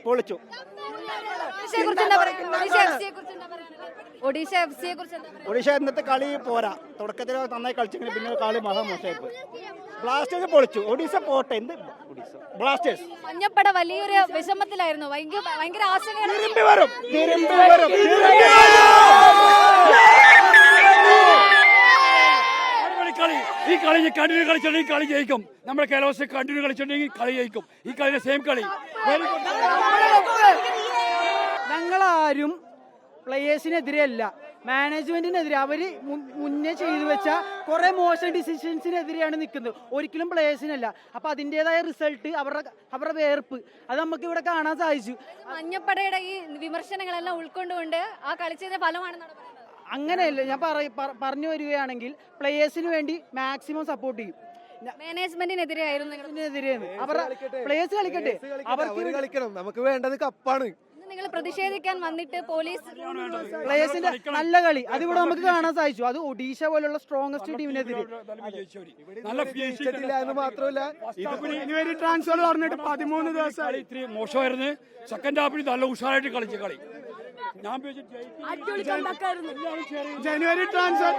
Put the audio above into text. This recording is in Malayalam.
പൊളിച്ചു. ഒഡീഷ ഇന്നത്തെ കളി പോരാ. തുടക്കത്തിൽ നന്നായി കളിച്ചെങ്കിലും പിന്നെ കളി മഹാ മോശമായിപ്പോയി. ബ്ലാസ്റ്റേഴ്സ് പൊളിച്ചു. ഒഡീഷ പോട്ടെ. എന്ത് ബ്ലാസ്റ്റേഴ്സ് മഞ്ഞപ്പട വലിയൊരു വിഷമത്തിലായിരുന്നു. ഭയങ്കര ആശങ്കയാണ്. ഈ കളി കണ്ടിന്യൂ കളിച്ചിട്ടുണ്ടെങ്കിൽ കളി ജയിക്കും. നമ്മുടെ കേരളത്തിൽ കണ്ടിന്യൂ കളിച്ചിട്ടുണ്ടെങ്കിൽ കളി ജയിക്കും. ഈ കളിയുടെ സെയിം കളി. ഞങ്ങളാരും പ്ലേയേഴ്സിനെതിരെയല്ല, മാനേജ്മെന്റിനെതിരെ. അവര് മുന്നേ ചെയ്തു വെച്ച കുറെ മോശം ഡിസിഷൻസിനെതിരെയാണ് നിൽക്കുന്നത്, ഒരിക്കലും പ്ലേയേഴ്സിനല്ല. അപ്പൊ അതിന്റേതായ റിസൾട്ട്, അവരുടെ വേർപ്പ് അത് നമുക്ക് ഇവിടെ കാണാൻ സാധിച്ചു. മഞ്ഞപ്പടയുടെ ഈ വിമർശനങ്ങളെല്ലാം ഉൾക്കൊണ്ടുകൊണ്ട് ആ കളിച്ചതിന്റെ ഫലമാണെന്നാണ് പറയുന്നത്. അങ്ങനെയല്ല, ഞാൻ പറഞ്ഞു വരികയാണെങ്കിൽ പ്ലേയേഴ്സിന് വേണ്ടി മാക്സിമം സപ്പോർട്ട് ചെയ്യും. മാനേജ്മെന്റിനെതിരെയായിരുന്നു. അവരുടെ പ്ലേയേഴ്സ് കളിക്കട്ടെ, അവർക്ക് കളിക്കണം. നമുക്ക് വേണ്ടത് കപ്പാണ്. നിങ്ങൾ പ്രതിഷേധിക്കാൻ വന്നിട്ട് പോലീസ് പ്ലേയേഴ്സിന്റെ നല്ല കളി അതിവിടെ നമുക്ക് കാണാൻ സാധിച്ചു. അത് ഒഡീഷ പോലുള്ള സ്ട്രോങ്സ്റ്റ് ടീമിനെതിരെ മാത്രമല്ല, ട്രാൻസ്ഫർ പറഞ്ഞിട്ട് 13 ദിവസം ഇത്തിരി മോശമായിരുന്നു. സെക്കൻഡ് ഹാഫിൽ നല്ല ഉഷാറായിട്ട് കളിച്ച കളി. ഞാൻ ജനുവരി ട്രാൻസ്ഫർ